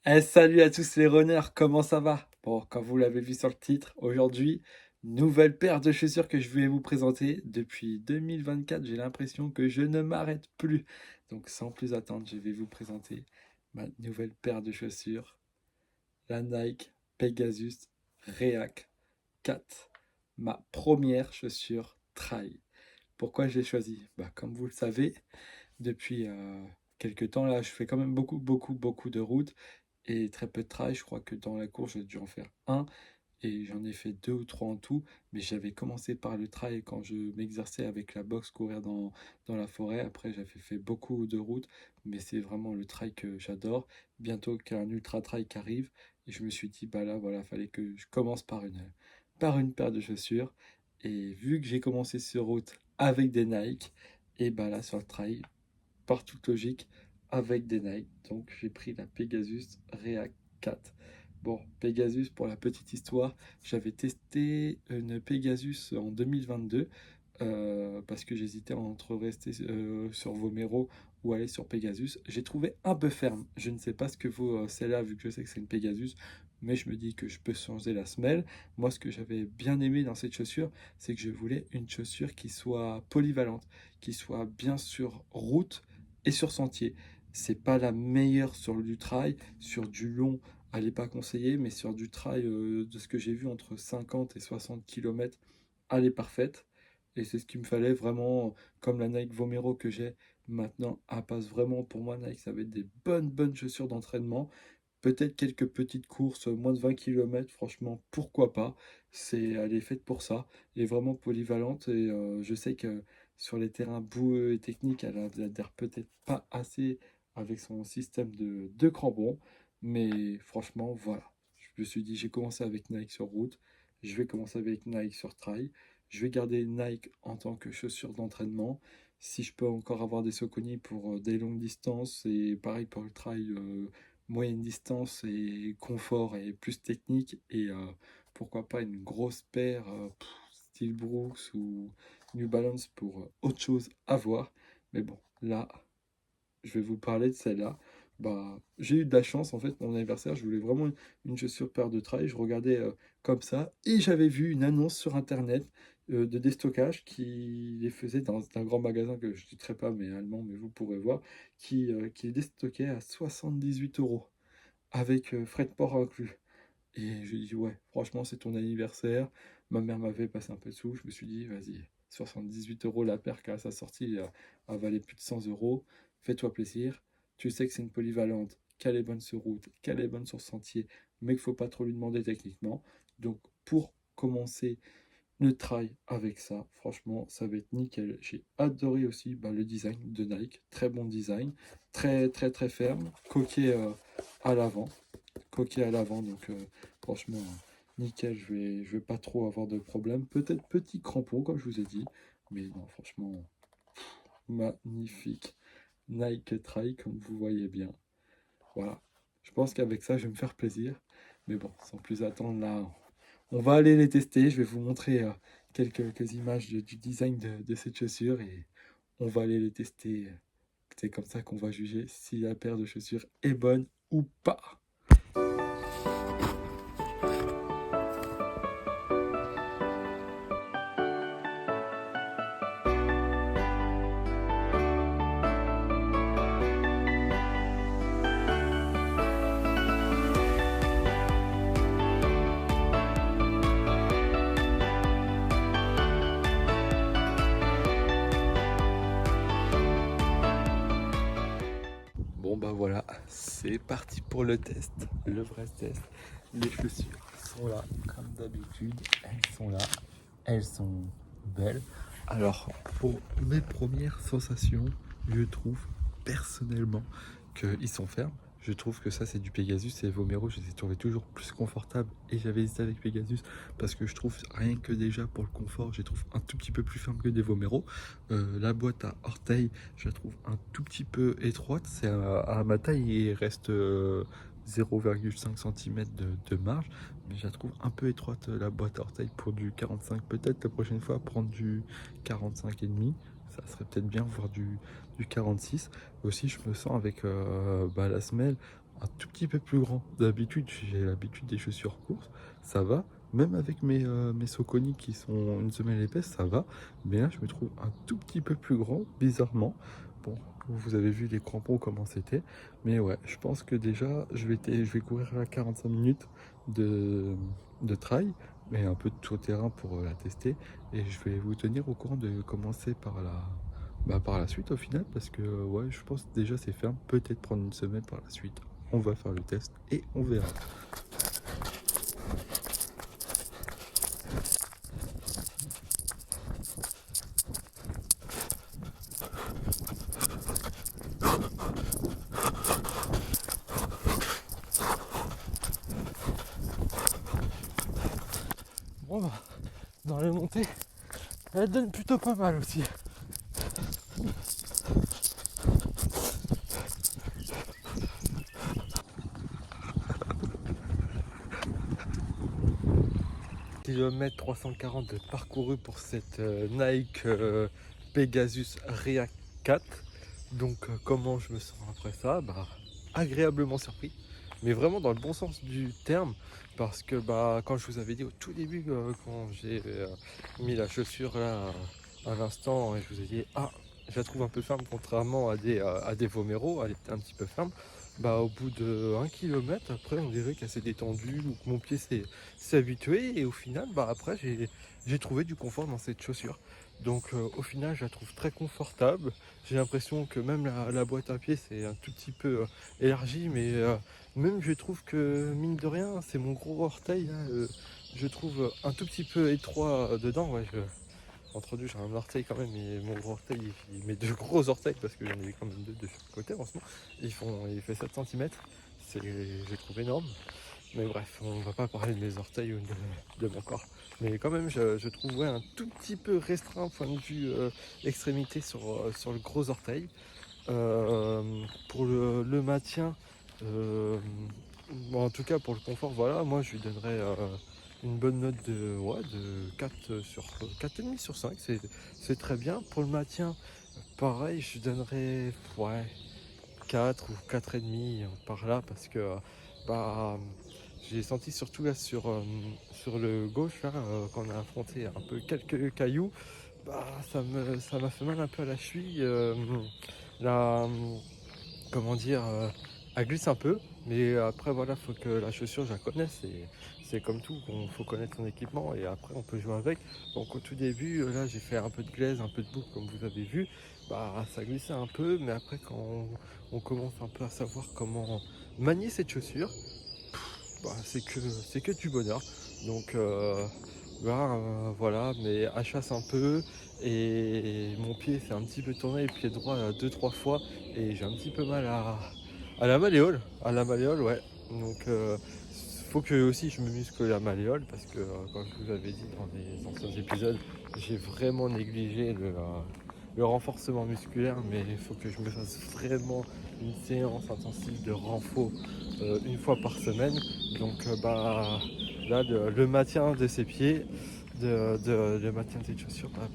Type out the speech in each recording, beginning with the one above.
Salut à tous les runners, comment ça va? Bon, comme vous l'avez vu sur le titre, aujourd'hui, nouvelle paire de chaussures que je vais vous présenter. Depuis 2024, j'ai l'impression que je ne m'arrête plus. Donc sans plus attendre, je vais vous présenter ma nouvelle paire de chaussures, la Nike Pegasus React 4, ma première chaussure trail. Pourquoi je l'ai choisie? Comme vous le savez, depuis quelques temps là, je fais quand même beaucoup de routes et très peu de trail. Je crois que dans la course, j'ai dû en faire un et j'en ai fait deux ou trois en tout. Mais j'avais commencé par le trail quand je m'exerçais avec la boxe, courir dans la forêt. Après, j'avais fait beaucoup de routes, mais c'est vraiment le trail que j'adore. Bientôt qu'il y a un ultra trail qui arrive et je me suis dit, bah là, voilà, fallait que je commence par une paire de chaussures. Et vu que j'ai commencé sur route avec des Nike, et bah là, sur le trail, par toute logique, avec des Nike. Donc j'ai pris la Pegasus React 4. Bon, Pegasus, pour la petite histoire, j'avais testé une Pegasus en 2022 parce que j'hésitais entre rester sur Vomero ou aller sur Pegasus. J'ai trouvé un peu ferme. Je ne sais pas ce que vaut celle-là, vu que je sais que c'est une Pegasus, mais je me dis que je peux changer la semelle. Moi, ce que j'avais bien aimé dans cette chaussure, c'est que je voulais une chaussure qui soit polyvalente, qui soit bien sur route et sur sentier. C'est pas la meilleure sur du trail, sur du long, elle n'est pas conseillée, mais sur du trail, de ce que j'ai vu entre 50 et 60 km, elle est parfaite. Et c'est ce qu'il me fallait vraiment, comme la Nike Vomero que j'ai maintenant, elle passe vraiment pour moi. Nike, ça va être des bonnes chaussures d'entraînement. Peut-être quelques petites courses, moins de 20 km, franchement, pourquoi pas. Elle est faite pour ça. Elle est vraiment polyvalente et je sais que sur les terrains boueux et techniques, elle adhère peut-être pas assez avec son système de crampons. Mais franchement, voilà. Je me suis dit, j'ai commencé avec Nike sur route. Je vais commencer avec Nike sur trail. Je vais garder Nike en tant que chaussure d'entraînement. Si je peux encore avoir des Saucony pour des longues distances et pareil pour le trail, moyenne distance et confort et plus technique et pourquoi pas une grosse paire style Brooks ou New Balance pour autre chose à voir. Mais bon, là, je vais vous parler de celle-là. J'ai eu de la chance en fait pour mon anniversaire, je voulais vraiment une chaussure paire de trail, je regardais comme ça et j'avais vu une annonce sur internet de déstockage qui les faisait dans un grand magasin que je ne citerai pas mais allemand, mais vous pourrez voir, qui les déstockait à 78 € avec frais de port inclus. Et je lui dis, ouais, franchement, c'est ton anniversaire. Ma mère m'avait passé un peu de sous. Je me suis dit, vas-y, 78 € la paire qu'à sa sortie, elle valait plus de 100 €. Fais-toi plaisir. Tu sais que c'est une polyvalente, qu'elle est bonne sur route, qu'elle est bonne sur sentier, mais qu'il ne faut pas trop lui demander techniquement. Donc, pour commencer le trail avec ça, franchement, ça va être nickel. J'ai adoré aussi le design de Nike. Très bon design. Très ferme. À l'avant coquet à l'avant. Donc, franchement, nickel. Je vais pas trop avoir de problème. Peut-être petit crampon, comme je vous ai dit. Mais non, franchement, magnifique. Nike Trail, comme vous voyez bien. Voilà. Je pense qu'avec ça, je vais me faire plaisir. Mais bon, sans plus attendre, là, on va aller les tester. Je vais vous montrer quelques images du design de cette chaussure et on va aller les tester. C'est comme ça qu'on va juger si la paire de chaussures est bonne ou pas. Bon voilà, c'est parti pour le test, le vrai test. Les chaussures sont là, comme d'habitude, elles sont là, elles sont belles. Alors, pour mes premières sensations, je trouve personnellement qu'ils sont fermes. Je trouve que ça c'est du Pegasus et Vomero, je les ai trouvés toujours plus confortables et j'avais hésité avec Pegasus parce que je trouve rien que déjà pour le confort, je les trouve un tout petit peu plus fermes que des Vomero. La boîte à orteils, je la trouve un tout petit peu étroite, c'est à ma taille et il reste 0,5 cm de marge, mais je la trouve un peu étroite la boîte à orteils pour du 45, peut-être la prochaine fois prendre du 45,5. Ça serait peut-être bien, voir du 46. Aussi, je me sens avec la semelle un tout petit peu plus grand. D'habitude, j'ai l'habitude des chaussures courtes, ça va. Même avec mes Saucony qui sont une semelle épaisse, ça va. Mais là, je me trouve un tout petit peu plus grand, bizarrement. Bon, vous avez vu les crampons comment c'était. Mais ouais, je pense que déjà, je vais courir là 45 minutes de, de trail, mais un peu de tout terrain pour la tester. Et je vais vous tenir au courant de commencer par la suite au final, parce que ouais, je pense déjà c'est ferme. Peut-être prendre une semaine par la suite. On va faire le test et on verra. Bon bah, dans les montées, elle donne plutôt pas mal aussi. Kilomètre 340 de parcouru pour cette Nike Pegasus React 4. Donc comment je me sens après ça? Bah, agréablement surpris, mais vraiment dans le bon sens du terme, parce que bah, quand je vous avais dit au tout début, quand j'ai mis la chaussure là à l'instant, et je vous ai dit ah, je la trouve un peu ferme contrairement à des Vomero, elle était un petit peu ferme. Bah, au bout de 1 km, après on dirait qu'elle s'est détendue ou que mon pied s'est habitué, et au final bah, après j'ai trouvé du confort dans cette chaussure. Donc au final je la trouve très confortable. J'ai l'impression que même la boîte à pied c'est un tout petit peu élargi, mais même je trouve que mine de rien c'est mon gros orteil là, je trouve un tout petit peu étroit dedans. Ouais, entre deux j'ai un orteil quand même, mais mon gros orteil, mes deux gros orteils, parce que j'en ai quand même deux de chaque côté en ce moment, il fait 7 cm, je trouve énorme. Mais bref, on va pas parler de mes orteils ou de mon corps. Mais quand même, je trouve ouais, un tout petit peu restreint point de vue extrémité sur le gros orteil. Pour le maintien, euh, bon, en tout cas pour le confort, voilà, moi je lui donnerais une bonne note de 4 sur 4,5 sur 5. C'est très bien. Pour le maintien, pareil, je donnerais ouais, 4 ou 4,5 par là, parce que bah, j'ai senti surtout là sur le gauche là, quand on a affronté un peu quelques cailloux, bah, ça m'a fait mal un peu à la cheville. La, comment dire, elle glisse un peu, mais après voilà, faut que la chaussure je la connaisse, et c'est comme tout, il faut connaître son équipement et après on peut jouer avec. Donc au tout début, là j'ai fait un peu de glaise, un peu de boucle comme vous avez vu, bah ça glissait un peu, mais après quand on commence un peu à savoir comment manier cette chaussure, bah, c'est que du bonheur. Donc bah, voilà, mais à chasse un peu, et mon pied s'est un petit peu tourné, le pied droit 2-3 fois, et j'ai un petit peu mal à la malléole, ouais. Donc faut que aussi je me muscle la malléole, parce que comme je vous avais dit dans les anciens épisodes, j'ai vraiment négligé le renforcement musculaire, mais il faut que je me fasse vraiment une séance intensive de renfort une fois par semaine. Donc bah là le maintien de ses pieds, le maintien de ses chaussures, bah,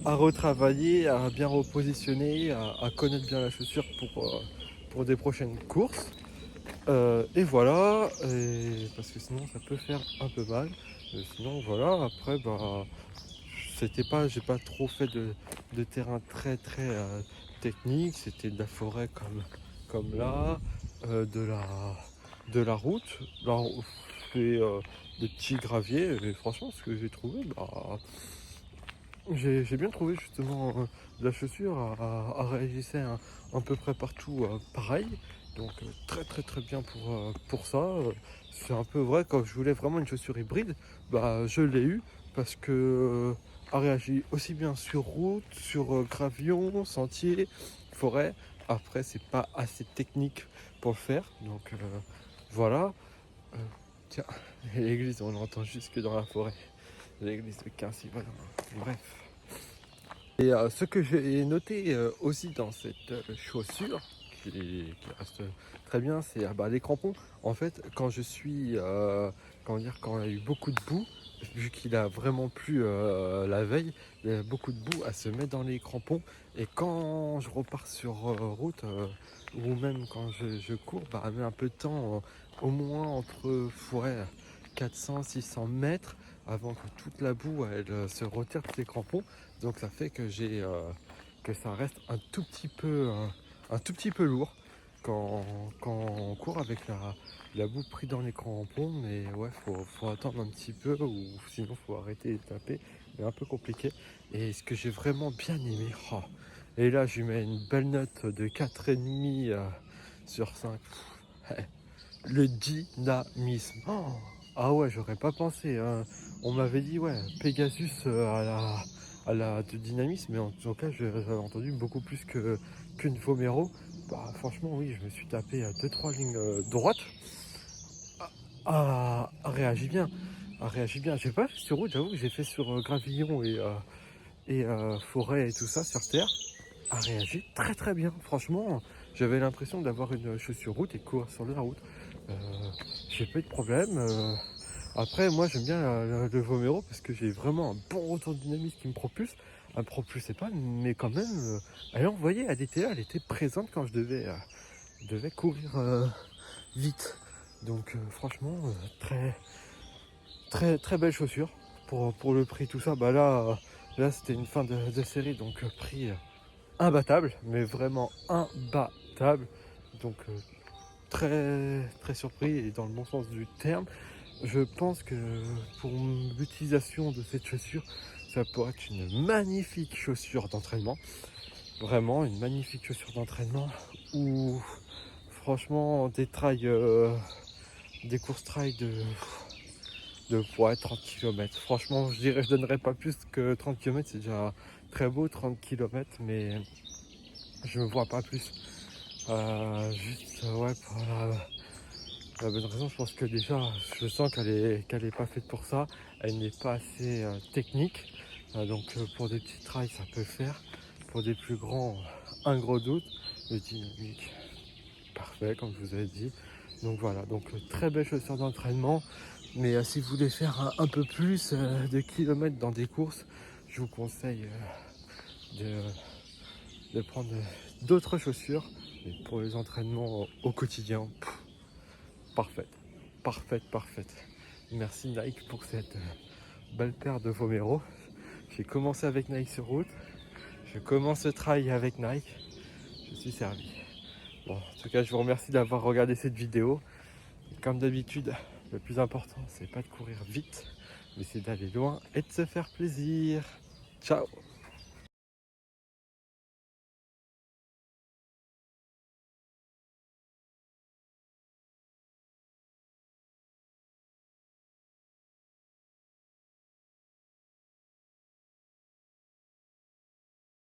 à retravailler, à bien repositionner, à connaître bien la chaussure pour des prochaines courses. Et voilà, parce que sinon ça peut faire un peu mal. Sinon voilà, après bah j'ai pas trop fait de terrain très technique, c'était de la forêt comme là, de la route. Là on fait des petits graviers, et franchement ce que j'ai trouvé, bah j'ai bien trouvé justement la chaussure réagissait à peu près partout pareil. Donc très bien pour ça. C'est un peu vrai, quand je voulais vraiment une chaussure hybride, bah je l'ai eu, parce que a réagi aussi bien sur route, sur gravion, sentier, forêt. Après c'est pas assez technique pour le faire. Donc voilà. Euh, tiens, l'église on l'entend jusque dans la forêt. L'église de Quincy, voilà. Bref. Et ce que j'ai noté aussi dans cette chaussure, qui reste très bien, c'est bah, les crampons. En fait, quand je suis, comment dire, quand il y a eu beaucoup de boue, vu qu'il a vraiment plu la veille, il y a beaucoup de boue à se mettre dans les crampons. Et quand je repars sur route, ou même quand je cours, bah, met un peu de temps, au moins entre ouais, 400-600 mètres, avant que toute la boue elle, se retire de ses crampons. Donc ça fait que que ça reste un tout petit peu lourd quand on court avec la boue prise dans les crampons. Mais ouais, faut attendre un petit peu, ou sinon faut arrêter de taper. C'est un peu compliqué. Et ce que j'ai vraiment bien aimé, oh, et là je lui mets une belle note de 4,5 sur 5. Le dynamisme. Oh, ah ouais, j'aurais pas pensé, hein. On m'avait dit, ouais, Pegasus à la de dynamisme, mais en tout cas, j'avais entendu beaucoup plus qu'une Vomero. Bah, franchement, oui, je me suis tapé à 2-3 lignes droites. Réagit bien. Réagit bien. J'ai pas fait sur route, j'avoue que j'ai fait sur gravillon et forêt et tout ça sur terre. A réagi très très bien. Franchement, j'avais l'impression d'avoir une chaussure route et courir sur la route. Euh, j'ai pas eu de problème. Après, moi j'aime bien le Vomero parce que j'ai vraiment un bon retour de dynamisme qui me propulse. Elle me propulsait pas, mais quand même, elle envoyait, elle était là, elle était présente quand je devais courir vite. Donc franchement, très très très belle chaussure pour le prix, tout ça. Bah là c'était une fin de série, donc prix imbattable, mais vraiment imbattable. Donc très très surpris, et dans le bon sens du terme. Je pense que pour l'utilisation de cette chaussure, ça pourrait être une magnifique chaussure d'entraînement. Vraiment une magnifique chaussure d'entraînement, ou franchement des trails, des courses trail de ouais, 30 km. Franchement, je donnerais pas plus que 30 km, c'est déjà très beau 30 km, mais je me vois pas plus. Juste, ouais, pour la bonne raison, je pense que déjà, je sens qu'elle est pas faite pour ça. Elle n'est pas assez technique. Donc, pour des petits trails, ça peut le faire. Pour des plus grands, un gros doute. Le dynamique, parfait, comme je vous avais dit. Donc voilà, donc très belle chaussure d'entraînement. Mais si vous voulez faire un peu plus de kilomètres dans des courses, je vous conseille de prendre d'autres chaussures. Mais pour les entraînements au quotidien, parfaite, parfaite, parfaite. Merci Nike pour cette belle paire de Vomero. J'ai commencé avec Nike sur route, je commence le trail avec Nike, je suis servi. Bon, en tout cas, je vous remercie d'avoir regardé cette vidéo. Et comme d'habitude, le plus important, c'est pas de courir vite, mais c'est d'aller loin et de se faire plaisir. Ciao!